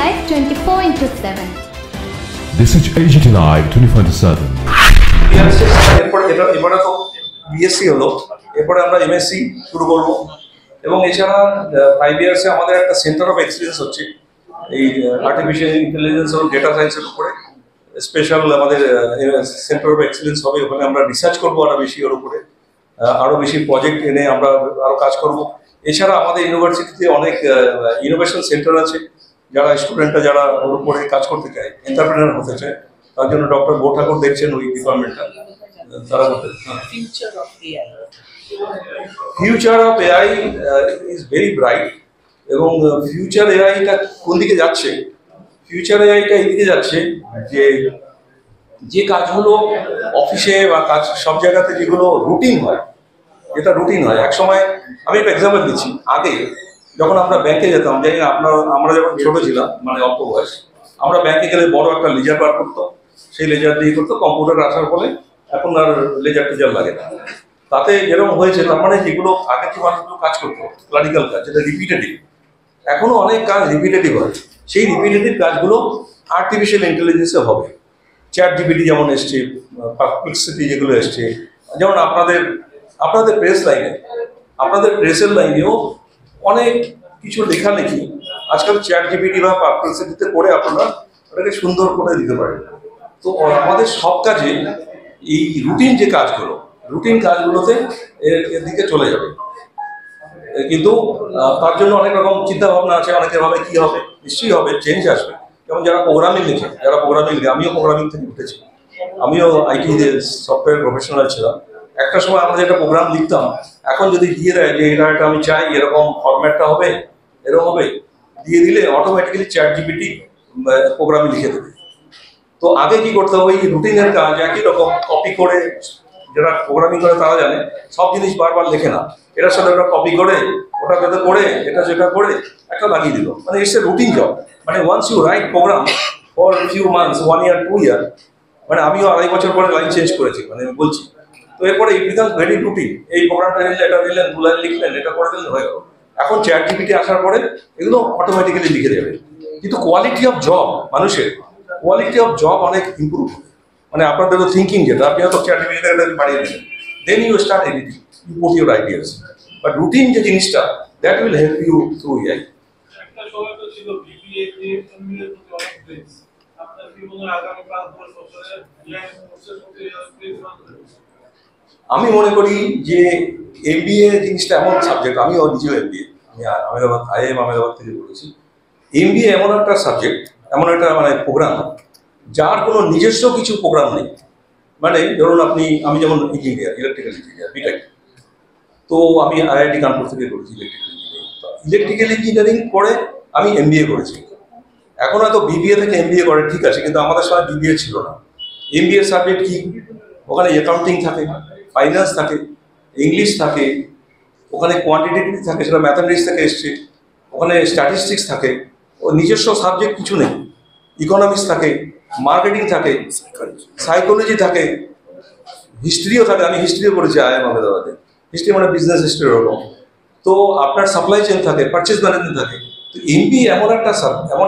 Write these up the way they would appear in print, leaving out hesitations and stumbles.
Live 24/7. This is AGT Live 24/7. এবারে তো BSc হলো, এরপরে আমরা এমএসসি শুরু করব এবং এছাড়া 5 ইয়ার্সে আমাদের একটা সেন্টার অফ এক্সিলেন্স হচ্ছে এই আর্টিফিশিয়াল ইন্টেলিজেন্স এবং ডেটা সায়েন্সের উপরে। স্পেশাল আমাদের সেন্টার অফ এক্সিলেন্স হবে, ওখানে আমরা রিসার্চ করবো আরো বেশি, ওর উপরে আরো বেশি প্রজেক্ট এনে আমরা আরো কাজ করব। এছাড়া আমাদের ইউনিভার্সিটিতে অনেক ইনোভেশন সেন্টার আছে, যারা স্টুডেন্টরা যারা ওর উপরে কাজ করতে চায়, এন্টারপ্রেনার হতে চায়, তার জন্য ডক্টর গো ঠাকুর দেখছেন ওই ডিপার্টমেন্টটা, তারা করতে। Future of AI is very bright এবং ফিউচার এআইটা কোন দিকে যাচ্ছে? ফিউচার এআইটা এই দিকে যাচ্ছে যে কাজগুলো অফিসে বা কাজ সব জায়গাতে যেগুলো রুটিন হয়, যেটা রুটিন হয়, এক সময় আমি একটা এক্সাম্পল দিচ্ছি। আগে যখন আমরা ব্যাংকে যেতাম, জানি না আমরা যখন ছোট ছিলাম, মানে অল্প বয়স, আমরা ব্যাংকে গেলে বড় একটা লেজার বার করতো, সেই লেজার দিয়ে করতো। কম্পিউটার আসার ফলে এখন আর লেজার টেজার লাগে না। তাতে যেরকম হয়েছে, তার মানে যেগুলো আগে যে মানুষগুলো কাজ করতো ক্লারিক্যাল কাজ, যেটা রিপিটেটিভ, এখনো অনেক কাজ রিপিটেটিভ হয়, সেই রিপিটেটিভ কাজগুলো আর্টিফিশিয়াল ইন্টেলিজেন্সে হবে। চ্যাট জিপিটি যেমন এসছে, পারপ্লেক্সিটি যেগুলো এসছে, যেমন আপনাদের প্রেসের লাইনেও অনেক কিছু লেখালেখি আজকাল চ্যাট জিপিটি বা পারপ্লেক্সিটিতে করে আপনারা ওটাকে সুন্দর করে দিতে পারেন। তো আমাদের সব কাজে এই রুটিন কাজগুলোতে এর দিকে চলে যাবে, কিন্তু তার জন্য অনেক রকম চিন্তা ভাবনা আছে। অনেকের ভাবে কি হবে, নিশ্চয়ই হবে, চেঞ্জ আসবে। যেমন যারা প্রোগ্রামিং লিখে, আমিও প্রোগ্রামিং থেকে উঠেছি, আমিও আইটি সফটওয়্যার প্রফেশনাল ছিলাম। একটা সময় আমরা যেটা প্রোগ্রাম লিখতাম, এখন যদি দিয়ে দেয় যে এটা আমি চাই এরকম ফরম্যাটটা হবে, এরকম হবে, দিয়ে দিলে অটোমেটিক্যালি চ্যাট জিপিটি প্রোগ্রামে লিখে দেবে। তো আগে কি করতে হবে, এই রুটিনের কাজ একই রকম কপি করে, যারা প্রোগ্রামিং করে তারা জানে, সব জিনিস বারবার লেখে না, এটার সাথে ওটা কপি করে, ওটা পেতে করে, এটা যেটা করে একটা লাগিয়ে দিল, মানে ইটস এ রুটিন জব। মানে once you write program for few months, 1 year 2 year, মানে আমিও 2.5 বছর পরে লাইন চেঞ্জ করেছি, মানে আমি বলছি। তো এরপরে ইট বিকামস ভেরি রুটিন। এই প্রোগ্রামটা নিলে, এটা নিলেন, 2 লাইন লিখলেন, এটা করে দিলেন, হয়ে গেল। এখন চ্যাট জিপিটি আসার পরে এগুলো অটোমেটিক্যালি লিখে দেবে, কিন্তু কোয়ালিটি অফ জব, মানুষের কোয়ালিটি অফ জব অনেক ইম্প্রুভ হবে। মানে আপনাদের তো থিঙ্কিং, যেটা আপনি হয়তো চ্যাট জিপিটিতে বাড়িয়ে দিলেন, then you start editing, you put your ideas. But routine যে জিনিসটা, that will help you through AI. একটা সময় তো ছিল বিবিএ তে এমবিএ তো অনেক প্লেস, আপনার কি মনে হয় আগামী 5-10 বছরে এআই কোর্সের মধ্যে প্লেস বাড়বে? আমি মনে করি যে এমবিএ জিনিসটা এমন সাবজেক্ট, আমিও নিজেও এমবিএ, আমি আইএম আহমেদাবাদ থেকে পড়েছি। এমবিএ এমন একটা সাবজেক্ট, এমন একটা মানে প্রোগ্রাম, যার কোনো নিজস্ব কিছু প্রোগ্রাম নেই। মানে ধরুন আমি যেমন ইঞ্জিনিয়ার, ইলেকট্রিক্যাল ইঞ্জিনিয়ার, বিটেক, তো আমি আইআইটি কানপুর থেকে করেছি ইলেকট্রিক্যাল ইঞ্জিনিয়ারিং করে আমি এমবিএ করেছি। এখন হয়তো বিবিএ থেকে এমবিএ করে, ঠিক আছে, কিন্তু আমাদের সময় বিবিএ ছিল না। এমবিএ সাবজেক্ট কি? ওখানে অ্যাকাউন্টিং থাকে, ফাইন্যান্স থাকে, ইংলিশ থাকে, ওখানে কোয়ান্টিটেটিভ থাকে, সেটা ম্যাথামেটিক্স থেকে এসছে, ওখানে স্ট্যাটিস্টিক্স থাকে, ও নিজস্ব সাবজেক্ট কিছু নেই। ইকোনমিক্স থাকে, মার্কেটিং থাকে, সাইকোলজি থাকে, হিস্ট্রিও থাকে। আমি হিস্ট্রিও করেছি আইএম আহমেদাবাদে। হিস্ট্রি মানে বিজনেস হিস্ট্রি ওরকম। তো আপনার সাপ্লাই চেন থাকে, পারচেজ ম্যানেজমেন্ট থাকে। তো এমবিএ এমন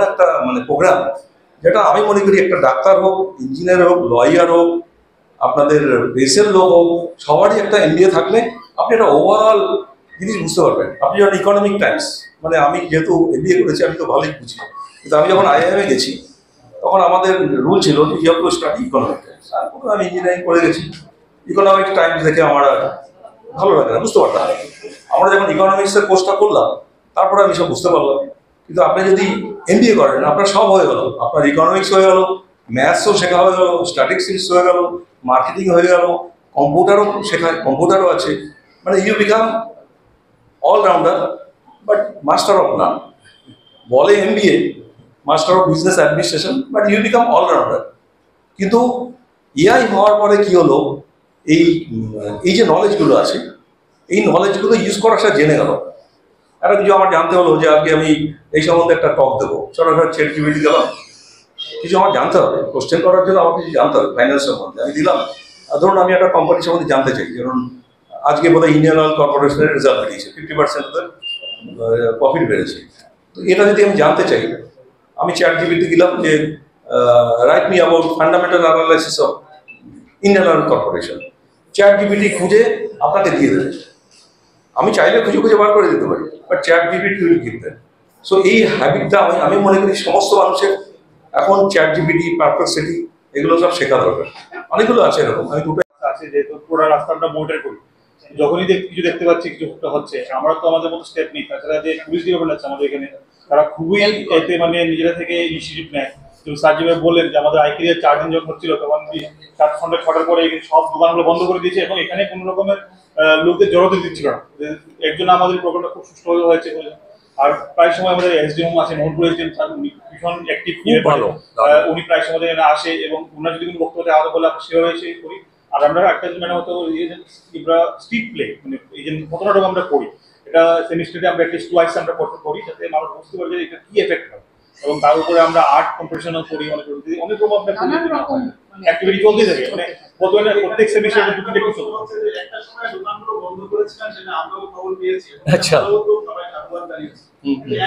একটা মানে প্রোগ্রাম, যেটা আমি মনে করি একটা ডাক্তার হোক, ইঞ্জিনিয়ার হোক, লয়ার হোক, আপনাদের বেসের লোক হোক, সবারই একটা এমবিএ থাকলে আপনি একটা ওভারঅল জিনিস বুঝতে পারবেন। আপনি যখন ইকোনমিক টাইমস, মানে আমি যেহেতু এমবিএ করেছি, আমি তো ভালোই বুঝি, কিন্তু আমি যখন আইআইএমে গেছি, তখন আমাদের রুল ছিল যে you have to study Economic Times. আর আমি ইঞ্জিনিয়ারিং করে গেছি, ইকোনমিক টাইমস দেখে আমার ভালো লাগে না, বুঝতে পারতাম। আমরা যখন ইকোনমিক্সের কোর্সটা করলাম, তারপরে আমি সব বুঝতে পারলাম। কিন্তু আপনি যদি এমবিএ করেন, আপনার সব হয়ে গেল, আপনার ইকোনমিক্স হয়ে গেল, ম্যাথসও শেখা হয়ে গেল, স্ট্যাটিস্টিক্স হয়ে গেল, মার্কেটিং হয়ে গেল, কম্পিউটারও শেখায়, কম্পিউটারও আছে। মানে you become allrounder, but master of none. বলে MBA master of business administration, but you become allrounder. কিন্তু এআই হওয়ার পরে কি হলো, এই যে নলেজগুলো আছে, এই নলেজগুলো ইউজ করা সেটা জেনে গেল। একটা কিছু আমার জানতে হলো যে আজকে আমি এই সম্বন্ধে একটা টক দেবো, সরাসরি চ্যাট জিপিটি দিলাম, কিছু আমার জানতে হবে, কোশ্চেন করার জন্য আমার কিছু জানতে হবে ফাইন্যান্স সম্বন্ধে, আমি দিলাম। ধরুন আমি একটা কোম্পানির সম্বন্ধে জানতে চাই, যেমন আজকে বোধহয় ইন্ডিয়ান অয়েল কর্পোরেশনের রেজাল্ট বেরিয়েছে, 50% ওদের প্রফিট বেড়েছে। তো এটা যদি আমি জানতে চাই, আমি চ্যাটজিপিটি দিলাম যে write me about fundamental analysis of Indian oil corporation, ChatGPT খুঁজে আপনাকে দিয়ে দেবে। আমি চাইলে খুঁজে খুঁজে বার করে দিতে পারি, but ChatGPT will give them. So এই হ্যাবিটটা আমি মনে করি সমস্ত মানুষের এখন চ্যাটজিপিটি, পারপ্লেক্সিটি এগুলো সব শেখা দরকার। অনেকগুলো আছে এরকম, আমি দুটো আছে যেহেতু পুরো রাস্তা আমরা মনিটর করি, যখনই কিছু দেখতে পাচ্ছি কিছু হচ্ছে, আমরা তো আমাদের মতো স্টেপ নিই। তাছাড়া যে পুলিশ ডিপার্টমেন্ট আছে আমাদের এখানে, তারা খুবই এতে মানে নিজেরা থেকে ইনিশিয়েটিভ নেয়। যেমন স্যার যেভাবে বললেন যে আমাদের আইকিরিয়ার 4 দিন যখন হচ্ছিল তখন 7 ছটার পরে সব দোকানগুলো বন্ধ করে দিয়েছে এবং এখানে কোনো রকমের লোকদের জড়োতে দিচ্ছিল না। একজন আমাদের প্রোগ্রামটা খুব সুষ্ঠুভাবে হয়েছে বলে। আর প্রায় সময় আমাদের এসডিএম আছে, মোহনপুর এসডিএম স্যার, উনি ভীষণ অ্যাক্টিভ, ভালো, উনি প্রায় সময় এখানে আসে এবং ওনার যদি কোনো বক্তব্য দেওয়া বলে আমরা সেভাবে এসে করি। আর আমরা একটা মানে হতো আমরা স্ট্রিট প্লে, মানে এই যে ঘটনাটা আমরা করি, এটা সেমিস্টারে আমরা একটা টুয়াইস আমরা করতে করি, যাতে মানুষ বুঝতে পারে যে এটা কি এফেক্ট হয়। এবং তার উপরে আমরা আর্ট কম্পিটিশনও করি, অনেক রকম আমরা অ্যাক্টিভিটি চলতে থাকে। মানে বলতে প্রত্যেক সেমিস্টারে দুটো একটা সময় দোকানগুলো বন্ধ করেছিলেন, সেটা আমরাও খবর পেয়েছি। আচ্ছা, সবাই ঠাকুর দাঁড়িয়েছে।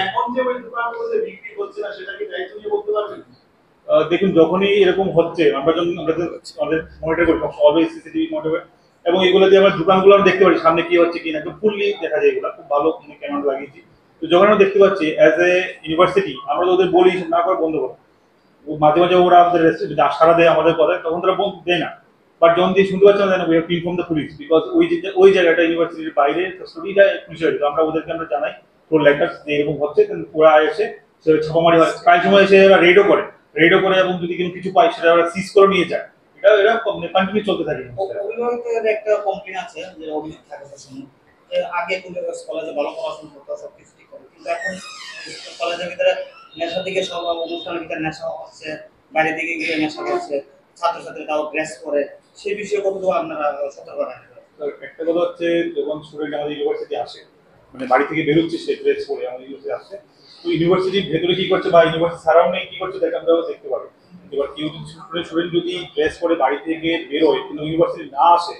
এখন যে ওই দোকানগুলোতে বিক্রি হচ্ছে না, সেটা কি দায়িত্ব নিয়ে বলতে পারবেন? দেখুন, যখনই এরকম হচ্ছে আমরা আমাদের মনিটর করি, অলওয়েজ সিসিটিভি মনিটর, এবং এগুলো দিয়ে আমরা দোকানগুলো দেখতে পারি সামনে কি হচ্ছে কিনা, একদম ফুললি দেখা যায়। এগুলো খুব ভালো ক্যামেরা লাগিয়েছি। তো যখন আমরা দেখতে পাচ্ছি অ্যাজ এ ইউনিভার্সিটি, আমরা তো ওদের বলি না করে বন্ধ করো, মাঝে মাঝে ওরা আমাদের সারা দেয় আমাদের কথা, তখন তারা বন্ধ দেয় না। বাট যখন দিয়ে শুনতে পাচ্ছি না, we have to inform the police, because ওই জায়গাটা ইউনিভার্সিটির বাইরে স্টুডিটা পুলিশের, আমরা ওদেরকে আমরা জানাই তোর লেটার যে এরকম হচ্ছে, ওরা এসে ছাপামারি হয়, প্রায় সময় এসে এরা রেডও করে এবং যদি কিছু পায় সেটা ওরা সিজ করে নিয়ে যায়। এটা কন্টিনিউ চলতে থাকে। অভিভাবকদের একটা কমপ্লেইন আছে যে অভিযোগ থাকে আগে কলেজে ভালো পড়াশোনা করতো, সব কিছু ঠিক করে, কিন্তু এখন কলেজের ভিতরে নেশার দিকে সব অনুষ্ঠানের ভিতরে নেশা হচ্ছে, বাইরের দিকে গিয়ে নেশা করছে, ছাত্রছাত্রীরাও ড্রেস করে, সেই বিষয়ে কতটুকু আপনারা সতর্ক রাখেন? একটা কথা হচ্ছে, যখন স্টুডেন্ট আমাদের ইউনিভার্সিটি আসে, মানে বাড়ি থেকে বেরোচ্ছে সে ড্রেস পরে আমাদের ইউনিভার্সিটি আসছে, তো ইউনিভার্সিটির ভেতরে কি করছে বা ইউনিভার্সিটি সারাউন্ডিং কি করছে দেখে আমরা দেখতে পারি। এবার কেউ স্টুডেন্ট যদি ড্রেস করে বাড়ি থেকে বেরোয় কিন্তু ইউনিভার্সিটি না আসে,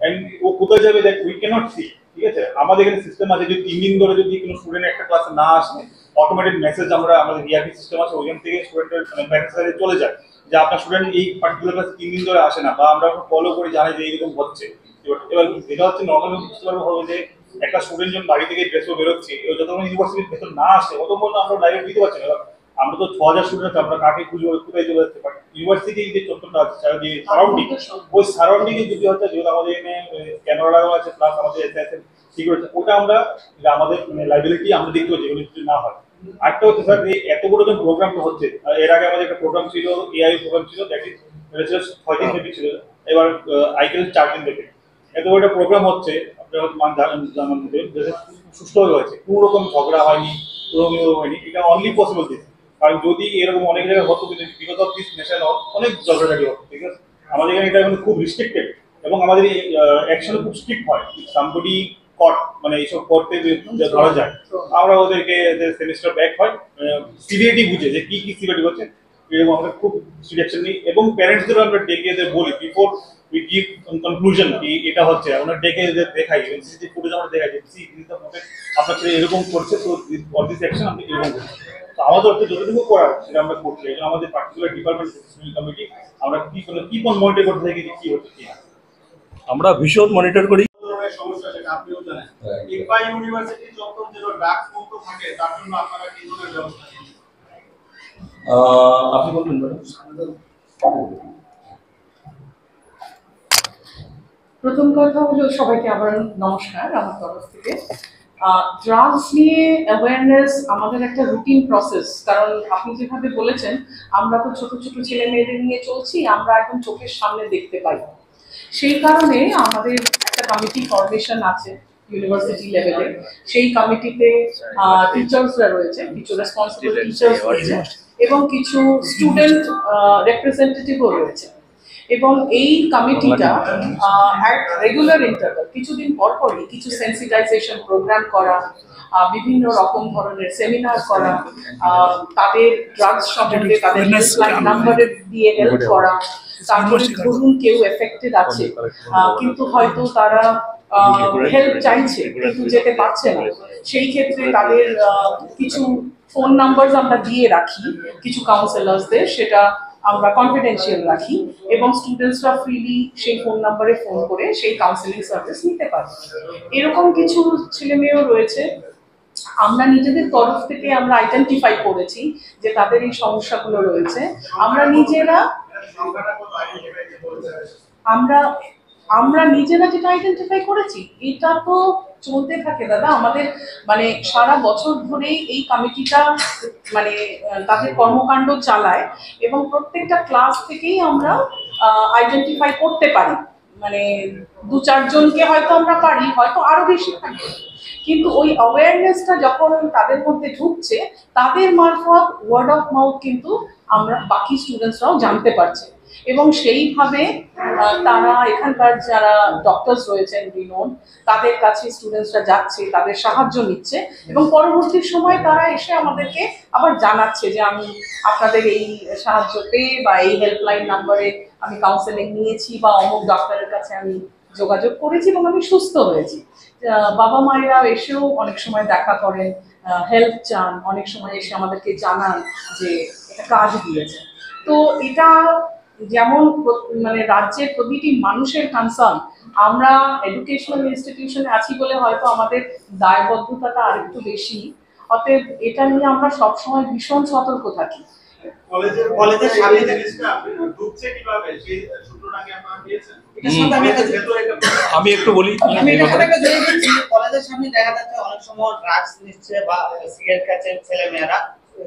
এন্ড ও কোথায় যাবে দেখ উই ক্যানট সি। ঠিক আছে, আমাদের এখানে সিস্টেম আছে, যদি 3 দিন ধরে যদি কোনো স্টুডেন্ট একটা ক্লাসে না আসে, অটোমেটিক মেসেজ আমাদের ইআরপি সিস্টেম আছে, ওইখান থেকে স্টুডেন্টের মেসেজ চলে যায় যে আপনার স্টুডেন্ট এই পার্টিকুলার ক্লাসে 3 দিন ধরে আসে না, বা আমরা ফলো করে জানাই যে এরকম হচ্ছে। এবার যেটা হচ্ছে নর্মালি বুঝতে পারবো হবে যে একটা স্টুডেন্ট যখন বাড়ি থেকে ড্রেসও বেরোচ্ছে, যতক্ষণ ইউনিভার্সিটির ভেতর না আসে ততক্ষণ আমরা লাইভে দিতে পারছি না। আমরা তো 6000 স্টুডেন্ট আছে, আমরা কাকে খুঁজে কোথায় চলে যাচ্ছে, বাট ইউনিভার্সিটি যে চত্বরটা আছে, যে সারাউন্ডিং, ওই সারাউন্ডিং এ যদি হচ্ছে, যেহেতু আমাদের এখানে ক্যামেরা লাগানো আছে প্লাস আমাদের সিকিউরিটি, ওটা আমরা আমাদের লাইবিলিটি আমরা দেখতে পাচ্ছি, এগুলো যদি না হয়। আরেকটা হচ্ছে স্যার, এই এত বড় যে প্রোগ্রামটা হচ্ছে, এর আগে আমাদের একটা প্রোগ্রাম ছিল, এআই প্রোগ্রাম ছিল, দ্যাট ইজ 6 দিন ব্যাপী ছিল, এবার আইকেল 4 দিন ব্যাপী। এত বড় একটা প্রোগ্রাম হচ্ছে, আপনারা জানান সুষ্ঠুভাবে হয়েছে, কোনো রকম ঝগড়া হয়নি, হয়নি। এটা অনলি পসিবল দিস, কারণ যদি এরকম অনেক জায়গায় হতো, কিন্তু বিকজ অফ দিস নেশন অনেক ঝগড়াঝাটি হতো। ঠিক আছে, আমাদের এখানে এটা খুব রিস্ট্রিক্টেড এবং আমাদের অ্যাকশন খুব স্ট্রিক্ট হয়। সামবডি কট মানে এইসব করতে ধরা যায়, আমরা ওদেরকে সেমিস্টার ব্যাক হয়, সিভিয়ারিটি বুঝে যে কি কি সিভিয়ারিটি হচ্ছে, এরকম আমরা খুব সিলেকশন নিই এবং প্যারেন্টসদেরও আমরা ডেকে এদের বলি বিফোর উই গিভ কনক্লুশন কি এটা হচ্ছে, আমরা ডেকে এদের দেখাই, সিসিটিভি ফুটেজ আমরা দেখাই যে সি দিস দ্য মোমেন্ট আপনার ছেলে এরকম করছে, তো ফর দিস অ্যাকশন আপনি এরকম করছেন। তো আমাদের অর্থে যতটুকু করার সেটা আমরা করছি। এই জন্য আমাদের পার্টিকুলার ডিপার্টমেন্ট কমিটি আমরা কি কোন মনিটর করতে থাকি যে কি হচ্ছে কি না, আমরা ভীষণ মনিটর করি। সমস্যা সেটা আপনিও জানেন। ইনফা ইউনিভার্সিটি চত্বর যেন ডাক মুক্ত থাকে, তার জন্য আপনারা কি ধরনের ব্যবস্থা নিচ্ছেন? আপনি বলবেন ম্যাডাম। প্রথম কথা হলো, সবাইকে আবার নমস্কার আমার তরফ থেকে। ড্রাগস নিয়ে অ্যাওয়ারনেস আমাদের একটা রুটিন প্রসেস, কারণ আপনি যেভাবে বলেছেন আমরা তো ছোট ছোট ছেলে মেয়েদের নিয়ে চলছি, আমরা এখন চোখের সামনে দেখতে পাই। সেই কারণে আমাদের একটা কমিটি ফরমেশন আছে ইউনিভার্সিটি লেভেলে, সেই কমিটিতে টিচার্সরা রয়েছে, কিছু রেসপন্সিবল টিচার্স রয়েছে এবং কিছু স্টুডেন্ট রিপ্রেজেন্টেটিভও রয়েছে। এবং এই কমিটিটা অ্যাট রেগুলার ইন্টারভাল কিছুদিন পর পরই কিছু সেন্সিটাইজেশন প্রোগ্রাম করা, বিভিন্ন রকম ধরনের সেমিনার করা, তাদের ড্রাগস সম্বন্ধে তাদের হেল্পলাইন নাম্বারে দিয়ে হেল্প করা। তারপরে ধরুন কেউ এফেক্টেড আছে কিন্তু হয়তো তারা হেল্প চাইছে কিন্তু যেতে পারছে না, সেই ক্ষেত্রে তাদের কিছু ফোন নাম্বার আমরা দিয়ে রাখি কিছু কাউন্সেলার্সদের, সেটা আমরা কনফিডেন্সিয়াল রাখি এবং স্টুডেন্টসরা ফ্রিলি সেই ফোন নাম্বারে ফোন করে সেই কাউন্সেলিং সার্ভিস নিতে পারে। এরকম কিছু ছেলেমেয়েও রয়েছে আমরা নিজেদের তরফ থেকে আমরা আইডেন্টিফাই করেছি যে তাদের এই সমস্যাগুলো রয়েছে। আমরা নিজেরা যেটা আইডেন্টিফাই করেছি এটা তো চলতে থাকে দাদা। আমাদের মানে সারা বছর ধরেই এই কমিটিটা মানে তাদের কর্মকাণ্ড চালায় এবং প্রত্যেকটা ক্লাস থেকেই আমরা আইডেন্টিফাই করতে পারি। মানে 2-4 জনকে হয়তো আমরা পারি, হয়তো আরো বেশি থাকবে, কিন্তু ওই অ্যাওয়ারনেসটা যখন তাদের মধ্যে ঢুকছে তাদের মারফত ওয়ার্ড অফ মাউথ কিন্তু আমরা বাকি স্টুডেন্টসরাও জানতে পারছে এবং সেইভাবে তারা এখানকার যারা ডক্টরস রয়েছেন রিনোন তাদের কাছে স্টুডেন্টসরা যাচ্ছে, তাদের সাহায্য নিচ্ছে এবং পরবর্তী সময় তারা এসে আমাদেরকে আবার জানাচ্ছে যে আমি আপনাদের এই সাহায্য পেয়ে বা এই হেল্পলাইন নাম্বারে আমি কাউন্সেলিং নিয়েছি বা অমুক ডক্টরের কাছে আমি যোগাযোগ করেছি এবং আমি সুস্থ হয়েছি। বাবা মায়েরা এসেও অনেক সময় দেখা করেন, হেল্প চান, অনেক সময় এসে আমাদেরকে জানান যে এটা কাজ দিয়েছে। তো এটা যেমন মানে রাজ্যের প্রতিটি মানুষের কনসার্ন, আমরা এডুকেশনাল ইনস্টিটিউশনে আছি বলে হয়তো আমাদের দায়বদ্ধতাটা আরেকটু বেশি, অতএব এটা নিয়ে আমরা সবসময় ভীষণ সতর্ক থাকি। কলেজের সামনে ঢুকছে কিভাবে সেই সূত্রটাকে আপনারা দিয়েছেন? আমি একটু বলি, কলেজের সামনে দেখা যাচ্ছে অনেক সময় ড্রাগস নিচ্ছে বা সিগারেট খাচ্ছে ছেলে মেয়েরা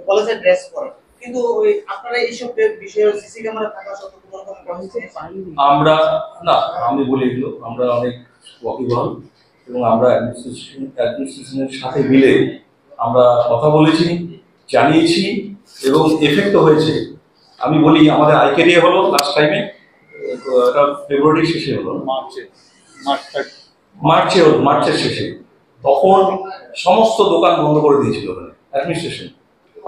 কলেজের ড্রেস পরে, কিন্তু ওই আপনারা এইসব বিষয়ে সিসি ক্যামেরা থাকা সত্ত্বেও কোনো রকম আমরা না, আমি বলি এগুলো আমরা অনেক ওয়াকিবহাল এবং আমরা অ্যাডমিনিস্ট্রেশনের সাথে মিলে আমরা কথা বলেছি, জানিয়েছি এবং এফেক্টও হয়েছে। আমি বলি আমাদের আইকেরিয়া হলো লাস্ট টাইমে, এটা ফেব্রুয়ারির শেষে হলো, মার্চের শেষে, তখন সমস্ত দোকান বন্ধ করে দিয়েছিল ওখানে অ্যাডমিনিস্ট্রেশন।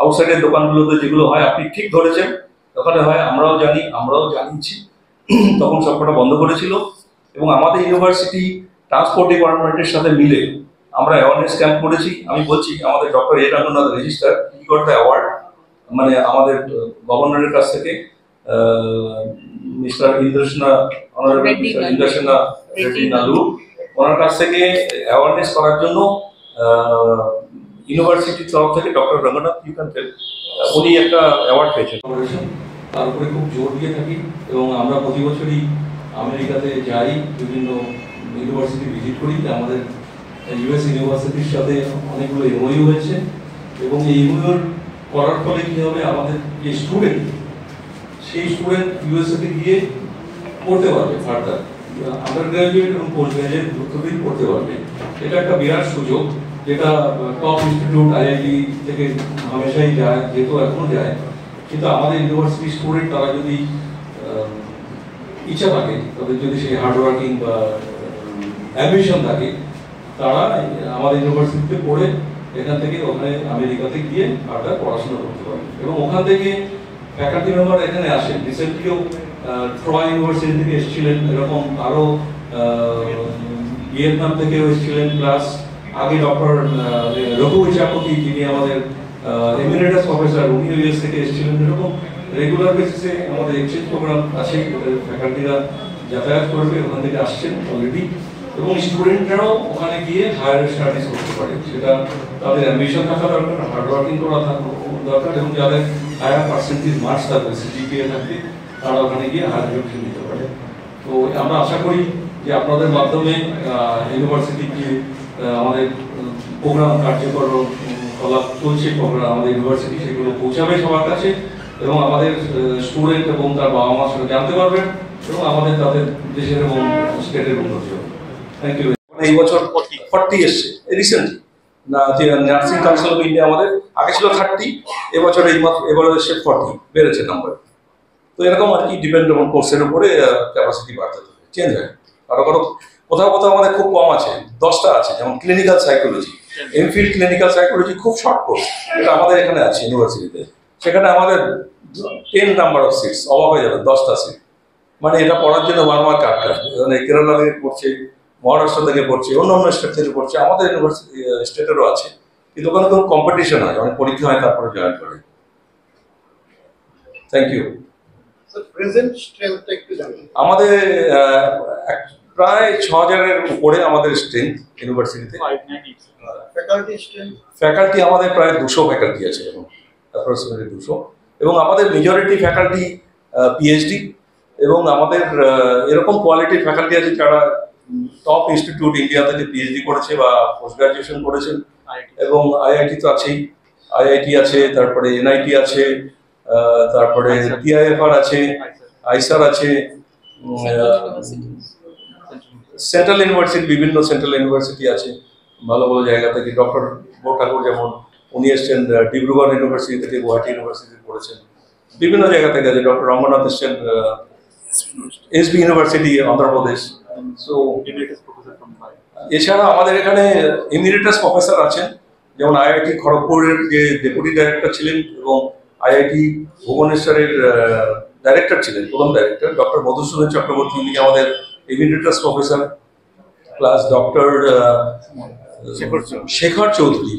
আউটসাইডের দোকানগুলোতে যেগুলো হয় আপনি ঠিক ধরেছেন, ওখানে হয় আমরাও জানি, আমরাও জানিয়েছি, তখন সবকটা বন্ধ করেছিল এবং আমাদের ইউনিভার্সিটি ট্রান্সপোর্ট ডিপার্টমেন্টের সাথে মিলে আমরা অ্যাওয়ারনেস ক্যাম্প করেছি। আমি বলছি আমাদের doctor A Ranganath registrar he got the award, মানে আমাদের গভর্নরের কাছ থেকে mister Indrasena, honourable mister Indrasena Reddy নালু, ওনার কাছ থেকে অ্যাওয়ারনেস করার জন্য ইউনিভার্সিটির তরফ থেকে doctor Ranganath you can tell উনি একটা অ্যাওয়ার্ড পেয়েছেন। তার উপরে খুব জোর দিয়ে থাকি এবং আমরা প্রতি বছরই আমেরিকাতে যাই, বিভিন্ন ইউনিভার্সিটি ভিজিট করি। আমাদের ইউএস ইউনিভার্সিটির সাথে অনেকগুলো এমওইউ হয়েছে এবং এই এমওইউর করার ফলে কী হবে, আমাদের যে স্টুডেন্ট সেই স্টুডেন্ট ইউএসএতে গিয়ে পড়তে পারবে, ফার্দার আন্ডার গ্রাজুয়েট এবং পোস্ট গ্রাজুয়েট দুটোতেই পড়তে পারবে। এটা একটা বিরাট সুযোগ, যেটা টপ ইনস্টিটিউট আইআইটি থেকে হামেশাই যায়, যেহেতু এখনো যায়, কিন্তু আমাদের ইউনিভার্সিটি স্টুডেন্ট তারা যদি ইচ্ছা থাকে, তাদের যদি সেই হার্ডওয়ার্কিং বা অ্যাম্বিশন থাকে, তারা আমাদের ইউনিভার্সিটিতে পড়ে এখান থেকে ওখানে আমেরিকাতে গিয়ে ফার্দার পড়াশোনা করতে পারে এবং ওখান থেকে ফ্যাকাল্টি মেম্বার এখানে আসেন। রিসেন্টলিও ট্রয় ইউনিভার্সিটি থেকে এসেছিলেন, এরকম আরও ভিয়েতনাম থেকেও এসেছিলেন, প্লাস আগে ডক্টর রঘু চাকতি যিনি আমাদের এমিরেটাস প্রফেসর, উনি ইউএস থেকে এসেছিলেন। এরকম রেগুলার বেসিসে আমাদের এক্সচেঞ্জ প্রোগ্রাম আছে, ফ্যাকাল্টিরা যাতায়াত করবে, ওখান থেকে আসছেন অলরেডি এবং স্টুডেন্টরাও ওখানে গিয়ে হায়ার স্টাডিজ করতে পারে। সেটা তাদের অ্যাম্বিশন থাকা দরকার, হার্ডওয়ার্কিং করা দরকার এবং যাদের হায়ার পার্সেন্টেজ মার্কস থাকবে, সিজিপিএ থাকবে, তারা ওখানে গিয়ে হায়ার এডুকেশন নিতে পারে। তো আমরা আশা করি যে আপনাদের মাধ্যমে ইউনিভার্সিটি যে আমাদের প্রোগ্রাম কার্যকর কলাপ চলছে, প্রোগ্রাম আমাদের ইউনিভার্সিটি সেগুলো পৌঁছাবে সবার কাছে এবং আমাদের স্টুডেন্ট এবং তার বাবা মার সাথে জানতে পারবেন এবং আমাদের তাদের দেশের এবং স্টেটের উন্নতি হবে। Thank you. এই বছর 40 এসছে রিসেন্টলি না, যে নার্সিং কাউন্সিল অফ ইন্ডিয়া আমাদের আগে ছিল 30, এবছর এবার এসে 40 বেড়েছে নাম্বার। তো এরকম আর কি ডিপেন্ড অন কোর্সের উপরে ক্যাপাসিটি বাড়তে থাকে, চেঞ্জ হয়। কারো কোথাও কোথাও আমাদের খুব কম আছে, 10টা আছে, যেমন clinical psychology, MPhil clinical psychology খুব শর্ট কোর্স, এটা আমাদের এখানে আছে ইউনিভার্সিটিতে। সেখানে আমাদের 10 নাম্বার অফ সিটস, অবাক হয়ে যাবে, 10টা সিট। মানে এটা পড়ার জন্য বারবার কাটতে হবে। মানে কেরালা থেকে পড়ছে, মহারাষ্ট্র থেকে পড়ছে, অন্য অন্য স্টেট থেকে পড়ছে, আমাদের ইউনিভার্সিটি স্টেটেরও আছে। কিন্তু ওখানে কোনো কম্পিটিশন হয়, অনেক পরীক্ষা হয়, তারপরে জয়েন করে। Thank you. প্রেজেন্ট স্ট্রেংথটা একটু জানেন? আমাদের প্রায় 6000-এর উপরে আমাদের স্ট্রেংথ ইউনিভার্সিটিতে। Faculty strength? ফ্যাকাল্টি আমাদের প্রায় 200 ফ্যাকাল্টি আছে এখন, অ্যাপ্রক্সিমেটলি 200, এবং আমাদের মেজরিটি ফ্যাকাল্টি পিএইচডি, এবং আমাদের এরকম কোয়ালিটির ফ্যাকাল্টি আছে যারা টপ ইনস্টিটিউট ইন্ডিয়া থেকে পিএইচডি করেছে বা পোস্ট গ্রাজুয়েশন করেছেন, এবং আইআইটি তো আছেই, আইআইটি আছে, তারপরে এনআইটি আছে, তারপরে টিআইএফআর আছে, আইসার আছে, সেন্ট্রাল ইউনিভার্সিটি, বিভিন্ন সেন্ট্রাল ইউনিভার্সিটি আছে ভালো ভালো জায়গা থেকে। ডক্টর গো ঠাকুর যেমন, উনি এসছেন ডিব্রুগড় ইউনিভার্সিটি থেকে, গুয়াহাটি ইউনিভার্সিটি পড়েছেন, বিভিন্ন জায়গা থেকে আছে। ডক্টর রঙ্গনাথ এসছেন এসবি ইউনিভার্সিটি, অন্ধ্রপ্রদেশ। সো এছাড়া আমাদের এখানে এমিরেটাস প্রফেসর আছেন, যেমন আইআইটি খড়গপুরের যে ডেপুটি ডাইরেক্টর ছিলেন এবং আইআইটি ভুবনেশ্বরের ডাইরেক্টর ছিলেন, প্রথম ডাইরেক্টর ডক্টর মধুসূদন চক্রবর্তী, উনি আমাদের emeritus professor. Plus doctor Shekhar Chowdhury,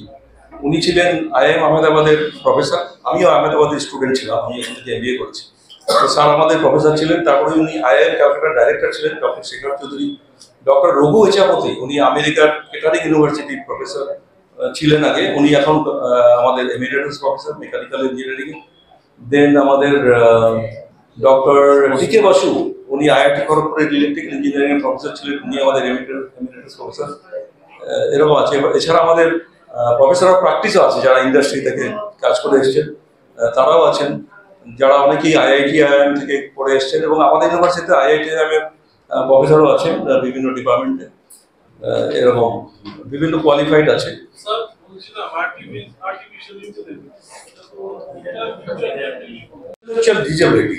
উনি ছিলেন আইআইএম আহমেদাবাদের প্রফেসর। আমিও আহমেদাবাদের স্টুডেন্ট ছিলাম, আমি এখান থেকে এমবিএ করেছি। তো স্যার আমাদের প্রফেসর ছিলেন। তারপরে উনি আইআইএম ক্যালকাটার ডাইরেক্টর ছিলেন, ডক্টর শেখর চৌধুরী। ডক্টর রঘু এচাপতি, উনি আমেরিকার কেটারিং ইউনিভার্সিটির প্রফেসর ছিলেন আগে, উনি এখন আমাদের এমিরেটাস প্রফেসর মেকানিক্যাল ইঞ্জিনিয়ারিং। দেন আমাদের ডক্টর ডিকে বাসু, উনি আইআইটি খড়গপুরের ইলেকট্রিক্যাল ইঞ্জিনিয়ারিং প্রফেসর ছিলেন, উনি আমাদের এমিরেটাস প্রফেসর। এরকম আছে। এছাড়া আমাদের প্রফেসর অফ প্র্যাকটিসও আছে, যারা ইন্ডাস্ট্রি থেকে কাজ করে এসেছেন, তারাও আছেন, যারা অনেকেই আইআইটি আইআইএম থেকে পড়ে এসেছেন, এবং আমাদের ইউনিভার্সিটিতে আইআইটি আইআইএম প্রফেসরও আছেন বিভিন্ন ডিপার্টমেন্টে। এরকম বিভিন্ন কোয়ালিফাইড আছে। স্যার বলছিলাম আর্টিফিশিয়াল ইন্টেলিজেন্স ডিসেবিলিটি,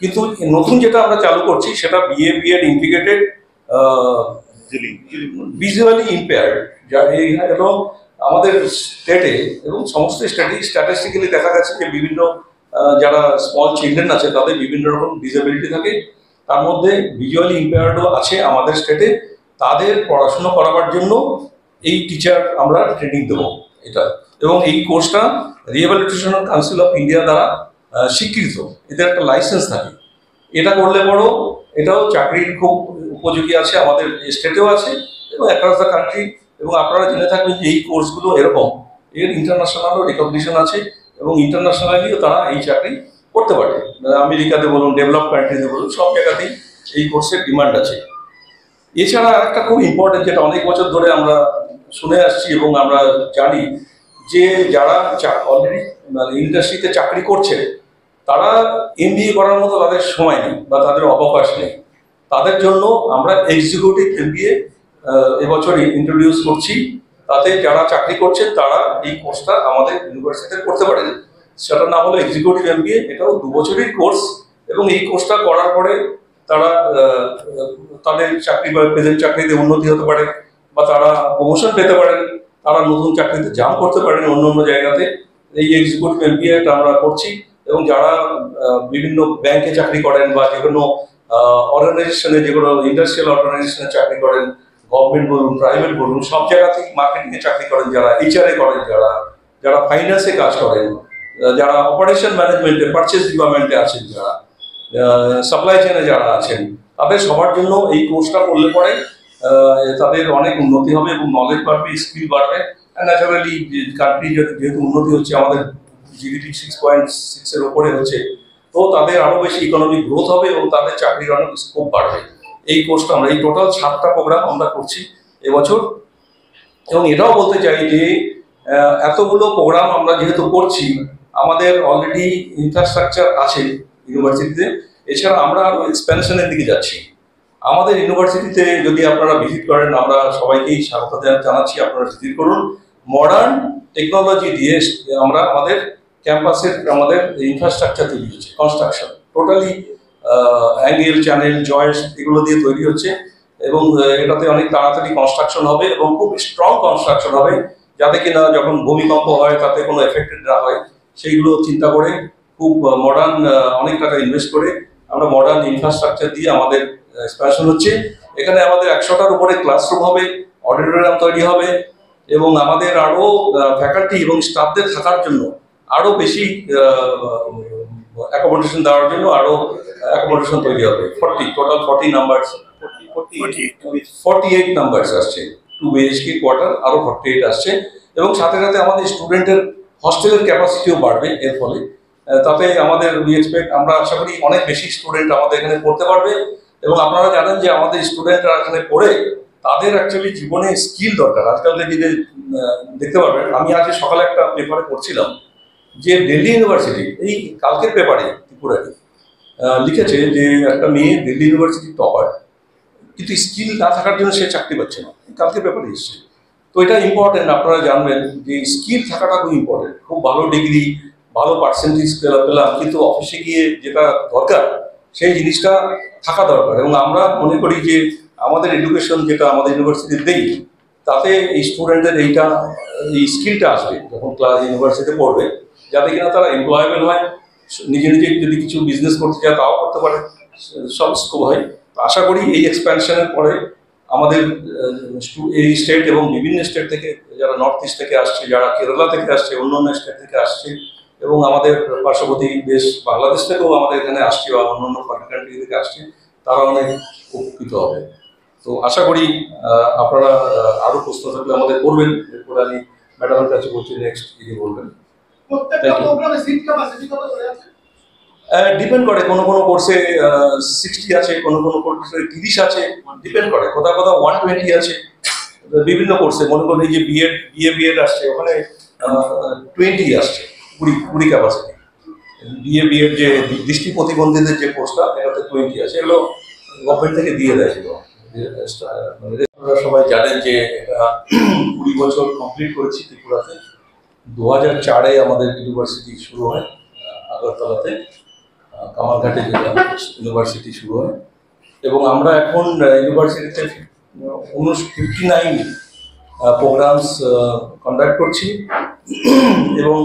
কিন্তু নতুন যেটা আমরা চালু করছি সেটা BA BEd integrated visually impaired, এবং আমাদের স্টেটে এবং সমস্ত স্টেটে স্ট্যাটিস্টিক্যালি দেখা গেছে যে বিভিন্ন যারা স্মল চিলড্রেন আছে তাদের বিভিন্ন রকম ডিসেবিলিটি থাকে, তার মধ্যে ভিজুয়ালি ইম্পেয়ার্ডও আছে আমাদের স্টেটে। তাদের পড়াশুনো করাবার জন্য এই টিচার আমরা ট্রেনিং দেবো এটা, এবং এই কোর্সটা রিহ্যাবিলিটেশন কাউন্সিল অফ ইন্ডিয়া দ্বারা স্বীকৃত, এদের একটা লাইসেন্স থাকে। এটা করলে বড়, এটাও চাকরির খুব উপযোগী আছে, আমাদের স্টেটেও আছে এবং অ্যাক্রস দ্য কান্ট্রি। এবং আপনারা জেনে থাকবেন যে এই কোর্সগুলো এরকম, এর ইন্টারন্যাশনালও রেকগনিশন আছে, এবং ইন্টারন্যাশনালিও তারা এই চাকরি করতে পারে। আমেরিকাতে বলুন, ডেভেলপ কান্ট্রিতে বলুন, সব জায়গাতেই এই কোর্সের ডিমান্ড আছে। এছাড়া একটা খুব ইম্পর্টেন্ট, যেটা অনেক বছর ধরে আমরা শুনে আসছি এবং আমরা জানি, যে যারা অলরেডি ইন্ডাস্ট্রিতে চাকরি করছে তারা এমবিএ করার মতো তাদের সময় নেই বা তাদের অবকাশ নেই। তাদের জন্য আমরা এক্সিকিউটিভ এমবিএ এবছর ইন্ট্রোডিউস করছি। তাতে যারা চাকরি করছেন তারা এই কোর্সটা আমাদের ইউনিভার্সিটিতে করতে পারেন। সেটা না হলে এক্সিকিউটিভ এমবিএ, এটাও 2 বছরের কোর্স, এবং এই কোর্সটা করার পরে তারা তাদের চাকরি বা প্রেজেন্ট চাকরিতে উন্নতি হতে পারে, বা তারা প্রমোশন পেতে পারেন, তারা নতুন চাকরিতে জাম্প করতে পারেন অন্য অন্য জায়গাতে। এই এক্সিকিউটিভ এমবিএটা আমরা করছি, এবং যারা বিভিন্ন ব্যাংকে চাকরি করেন বা যে কোনো অর্গানাইজেশনে, যে কোনো ইন্ডাস্ট্রিয়াল অর্গানাইজেশনে চাকরি করেন, গভর্নমেন্ট বলুন, প্রাইভেট বলুন, সব জায়গাতেই মার্কেটিংয়ে চাকরি করেন, যারা এইচআরএ করেন, যারা ফাইন্যান্সে কাজ করেন, যারা অপারেশন ম্যানেজমেন্টে, পারচেজ ডিপার্টমেন্টে আছেন, যারা সাপ্লাই চেনে যারা আছেন, তাদের সবার জন্য এই কোর্সটা করলে পরে তাদের অনেক উন্নতি হবে এবং নলেজ বাড়বে, স্কিল বাড়বে। ন্যাচারালি কান্ট্রি যেহেতু উন্নতি হচ্ছে, আমাদের জিডিপি 6.6-এর উপরে হচ্ছে, তো তাদের আরো বেশি ইকোনমিক গ্রোথ হবে এবং তাদের চাকরির অনেক স্কোপ বাড়বে। এই কোর্সটা আমরা, এই টোটাল 7টা প্রোগ্রাম আমরা করছি এবছর। এবং এটাও বলতে চাই যে এতগুলো প্রোগ্রাম আমরা যেহেতু করছি, আমাদের অলরেডি ইনফ্রাস্ট্রাকচার আছে ইউনিভার্সিটিতে। এছাড়া আমরা আরো এক্সপ্যানশনের দিকে যাচ্ছি। আমাদের ইউনিভার্সিটিতে যদি আপনারা ভিজিট করেন, আমরা সবাইকেই স্বাগত জানাচ্ছি, আপনারা ভিজিট করুন। মডার্ন টেকনোলজি দিয়ে আমরা আমাদের ক্যাম্পাসের আমাদের ইনফ্রাস্ট্রাকচার তৈরি হচ্ছে, construction totally angle, channel, joint এগুলো দিয়ে তৈরি হচ্ছে, এবং এটাতে অনেক তাড়াতাড়ি কনস্ট্রাকশন হবে এবং খুব স্ট্রং কনস্ট্রাকশন হবে, যাতে কিনা যখন ভূমিকম্প হয় তাতে কোনো এফেক্টেড না হয়। সেইগুলো চিন্তা করে খুব মডার্ন, অনেক টাকা ইনভেস্ট করে আমরা মডার্ন ইনফ্রাস্ট্রাকচার দিয়ে আমাদের এক্সপ্যানশন হচ্ছে। এখানে আমাদের 100টার উপরে ক্লাসরুম হবে, অডিটোরিয়াম তৈরি হবে, এবং আমাদের আরও ফ্যাকাল্টি এবং স্টাফদের থাকার জন্য আরও বেশি অ্যাকোমোডেশন দেওয়ার জন্য আরও অ্যাকোমোডেশন তৈরি হবে। টোটাল 40 নাম্বারস 48 নাম্বারস আসছে, 2 BHK কোয়ার্টার আরও 48 আসছে, এবং সাথে সাথে আমাদের স্টুডেন্টের হস্টেলের ক্যাপাসিটিও বাড়বে এর ফলে। তাতে আমাদের আমরা আশা করি অনেক বেশি স্টুডেন্ট আমাদের এখানে পড়তে পারবে। এবং আপনারা জানেন যে আমাদের স্টুডেন্টরা এখানে পড়ে তাদের অ্যাকচুয়ালি জীবনে স্কিল দরকার। আজকালকার দিনে দেখতে পারবেন, আমি আজকে সকালে একটা পেপারে পড়ছিলাম যে দিল্লি ইউনিভার্সিটি, এই কালকের পেপারে ত্রিপুরাতে লিখেছে যে একটা মেয়ে দিল্লি ইউনিভার্সিটির টপার, কিন্তু স্কিল না থাকার জন্য সে চাকরি পাচ্ছে না, কালকের পেপারে এসছে। তো এটা ইম্পর্টেন্ট, আপনারা জানবেন যে স্কিল থাকাটা খুব ইম্পর্টেন্ট। খুব ভালো ডিগ্রি, ভালো পার্সেন্টেজ পেলাম, কিন্তু অফিসে গিয়ে যেটা দরকার সেই জিনিসটা থাকা দরকার। এবং আমরা মনে করি যে আমাদের এডুকেশন যেটা আমাদের ইউনিভার্সিটিতে দেই, তাতে এই স্টুডেন্টদের এই স্কিলটা আসবে যখন ইউনিভার্সিটিতে পড়বে, যাতে কিনা তারা এমপ্লয়েবল হয়, নিজে নিজে যদি কিছু বিজনেস করতে চায় তাও করতে পারে, সব স্কোপ হয়। আশা করি এই এক্সপ্যানশনের পরে আমাদের এই স্টেট এবং বিভিন্ন স্টেট থেকে, যারা নর্থ ইস্ট থেকে আসছে, যারা কেরালা থেকে আসছে, অন্য স্টেট থেকে আসছে, এবং আমাদের পার্শ্ববর্তী দেশ বাংলাদেশ থেকেও আমাদের এখানে আসছে বা অন্যান্য ফরেন কান্ট্রি থেকে আসছে, তারা অনেক উপকৃত হবে। তো আশা করি আপনারা আরো প্রশ্ন থাকলে আমাদের করবেন, এরপরে আমি ম্যাডামের কাছে বলছি নেক্সট কি বলবেন। ডিপেন্ড করে, কোনো কোর্সে 60 আছে, কোনো কোর্সে 30 আছে, ডিপেন্ড করে। কোথাও 120 আছে বিভিন্ন কোর্সে। মনে করেন যে বিএড আসছে, ওখানে 20 আসছে, 20 ক্যাপাসিটি। বিএড যে দৃষ্টি প্রতিবন্ধীদের যে কোর্সটা, এটাতে 20 আছে। এগুলো গভর্নমেন্ট থেকে দিয়ে দেয়। আপনারা সবাই জানেন যে এটা 20 বছর কমপ্লিট করেছি ত্রিপুরাতে। 2004-এ আমাদের ইউনিভার্সিটি শুরু হয় আগরতলাতে, কামারঘাটে যেটা ইউনিভার্সিটি শুরু হয়। এবং আমরা এখন ইউনিভার্সিটিতে 59 প্রোগ্রামস কন্ডাক্ট করছি। এবং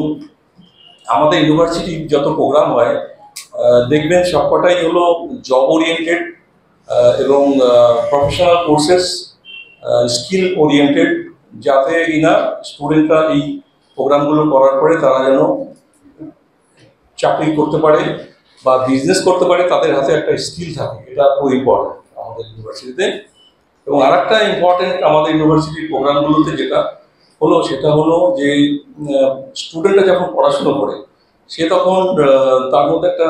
আমাদের ইউনিভার্সিটির যত প্রোগ্রাম হয় দেখবেন সবকটাই হলো জব ওরিয়েন্টেড এবং প্রফেশনাল কোর্সেস, স্কিল ওরিয়েন্টেড, যাতে কিনা স্টুডেন্টরা এই প্রোগ্রামগুলো করার পরে তারা যেন চাকরি করতে পারে বা বিজনেস করতে পারে, তাদের হাতে একটা স্কিল থাকে। এটা খুব ইম্পর্টেন্ট আমাদের ইউনিভার্সিটিতে। এবং আর একটা ইম্পর্টেন্ট আমাদের ইউনিভার্সিটির প্রোগ্রামগুলোতে যেটা হলো, সেটা হলো যে স্টুডেন্টরা যখন পড়াশুনো করে, সে তখন তার মধ্যে একটা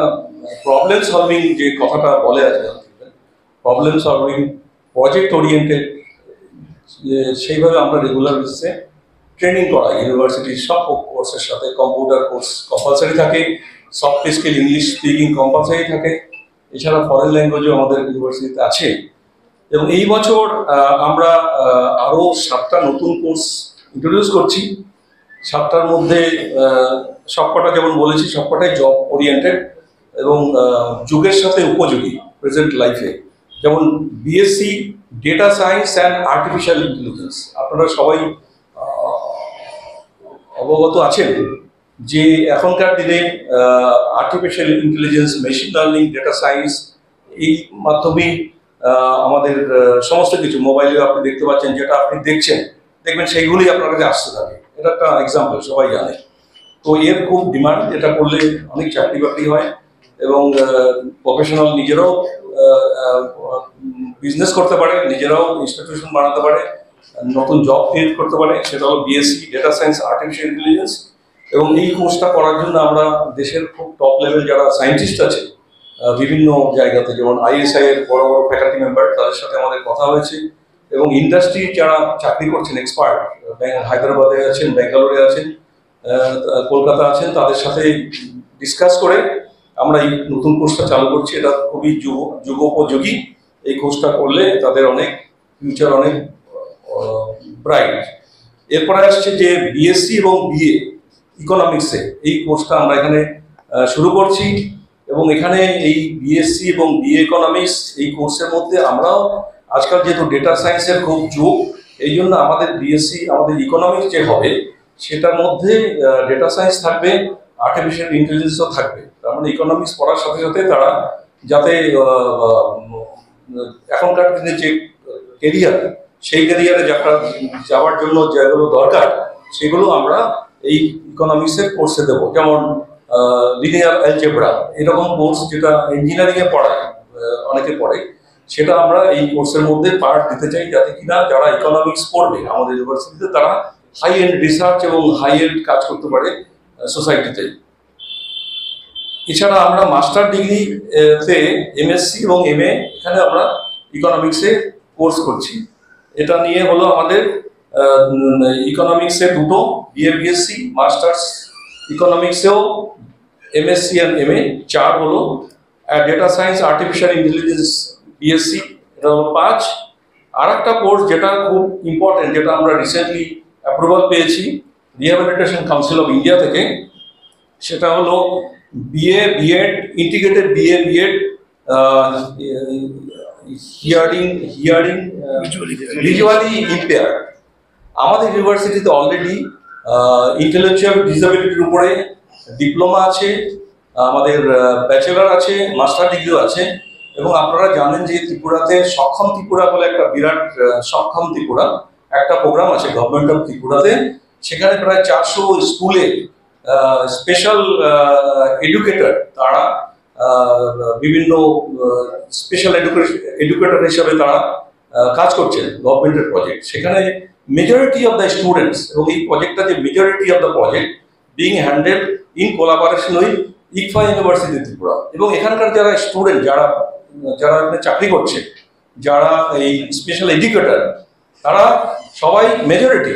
প্রবলেম সলভিং যে কথাটা বলে আছে, প্রবলেম সলভিং, প্রজেক্ট ওরিয়েন্টেড, সেইভাবে আমরা রেগুলার বেসিসে ট্রেনিং করাই ইউনিভার্সিটির সব কোর্সের সাথে। কম্পিউটার কোর্স কম্পালসারি থাকে, soft skill English speaking compulsory থাকে, এছাড়া ফরেন ল্যাঙ্গুয়েজও আমাদের ইউনিভার্সিটিতে আছে। এবং এই বছর আমরা আরও 7টা নতুন কোর্স ইন্ট্রোডিউস করছি। 7টার মধ্যে সবকটা, যেমন বলেছি, সবকটাই জব ওরিয়েন্টেড এবং যুগের সাথে উপযোগী প্রেজেন্ট লাইফে। যেমন BSc data science and artificial intelligence. আপনারা সবাই অবগত আছেন যে এখনকার দিনে artificial intelligence, machine learning, data science, এই মাধ্যমেই আমাদের সমস্ত কিছু মোবাইলে আপনি দেখতে পাচ্ছেন, যেটা আপনি দেখবেন সেইগুলি আপনার কাছে আসতে থাকে। এটা একটা এক্সাম্পল, সবাই জানে। তো এর খুব ডিমান্ড, এটা করলে অনেক চাকরি বাকরি হয় এবং প্রফেশনাল নিজেরাও বিজনেস করতে পারে, নিজেরাও ইনস্টিটিউশন বানাতে পারে, নতুন জব ক্রিয়েট করতে পারে। সেটা হলো BSc data science artificial intelligence. এবং এই কোর্সটা করার জন্য আমরা দেশের খুব টপ লেভেল যারা সায়েন্টিস্ট আছে বিভিন্ন জায়গাতে, যেমন ISI এর বড় বড় ফ্যাকাল্টি মেম্বার, তাদের সাথে আমাদের কথা হয়েছে। এবং ইন্ডাস্ট্রি যারা চাকরি করছেন এক্সপার্ট, হায়দ্রাবাদে আছেন, ব্যাঙ্গালোরে আছেন, কলকাতা আছেন, তাদের সাথে ডিসকাস করে আমরা এই নতুন কোর্সটা চালু করছি। এটা খুবই যুগোপযোগী। এই কোর্সটা করলে তাদের অনেক ফিউচার অনেক ব্রাইট। এরপরে আসছে যে বিএসসি এবং বিএ ইকোনমিক্সে, এই কোর্সটা আমরা এখানে শুরু করছি। এবং এখানে এই বিএসসি এবং বিএ ইকোনমিক্স এই কোর্সের মধ্যে আমরাও আজকাল যেহেতু ডেটা সায়েন্সের খুব যুগ, এই জন্য আমাদের বিএসসি, আমাদের ইকোনমিক্স যে হবে, সেটার মধ্যে ডেটা সায়েন্স থাকবে, আর্টিফিশিয়াল ইন্টেলিজেন্সও থাকবে। তার মানে ইকোনমিক্স পড়ার সাথে সাথে তারা যাতে এখনকার দিনে যে কেরিয়ার, সেই ক্যারিয়ারে যাওয়ার জন্য যেগুলো দরকার সেগুলো আমরা এই ইকোনমিক্সের কোর্সে দেবো। যেমন লিনিয়ার অ্যালজেব্রা এরকম কোর্স যেটা ইঞ্জিনিয়ারিংয়ে পড়ায়, অনেকে পড়ে, সেটা আমরা এই কোর্সের মধ্যে পার্ট দিতে চাই, যাতে কিনা যারা ইকোনমিক্স পড়বে আমাদের ইউনিভার্সিটিতে তারা হাই এন্ড রিসার্চ এবং হাই এন্ড কাজ করতে পারে সোসাইটিতে। এছাড়া আমরা মাস্টার ডিগ্রিতে এমএসসি এবং এমএ এখানে আমরা ইকোনমিক্সে কোর্স করছি। এটা নিয়ে হলো আমাদের ইকোনমিক্সে দুটো বিএ বিএসসি, মাস্টার্স ইকোনমিক্সেও এমএসসি আর এমএ 4 হলো, আর data science artificial intelligence BSc এটা হলো 5। আর একটা কোর্স যেটা খুব ইম্পর্টেন্ট, যেটা আমরা রিসেন্টলি অ্যাপ্রুভাল পেয়েছি রিহ্যাবিলিটেশন কাউন্সিল অফ ইন্ডিয়া থেকে, সেটা হলো BA BEd integrated BA BEd hearing visually impair. আমাদের ইউনিভার্সিটিতে অলরেডি ইন্টেলেকচুয়াল ডিসেবিলিটির উপরে ডিপ্লোমা আছে, আমাদের ব্যাচেলার আছে, মাস্টার ডিগ্রিও আছে। এবং আপনারা জানেন যে ত্রিপুরাতে সক্ষম ত্রিপুরা বলে একটা বিরাট সক্ষম ত্রিপুরা একটা প্রোগ্রাম আছে গভর্নমেন্ট অফ ত্রিপুরাতে। সেখানে প্রায় 400 স্কুলে স্পেশাল এডুকেটর, তারা বিভিন্ন স্পেশাল এডুকেটর হিসাবে তারা কাজ করছেন গভর্নমেন্টের প্রজেক্ট। সেখানে মেজরিটি অফ দ্য স্টুডেন্টস, এবং এই প্রজেক্টটা যে majority of the project being handled in collaboration with ICFAI University Tripura. এবং এখানকার যারা স্টুডেন্ট, যারা এখানে চাকরি করছে, যারা এই স্পেশাল এডুকেটর, তারা সবাই মেজরিটি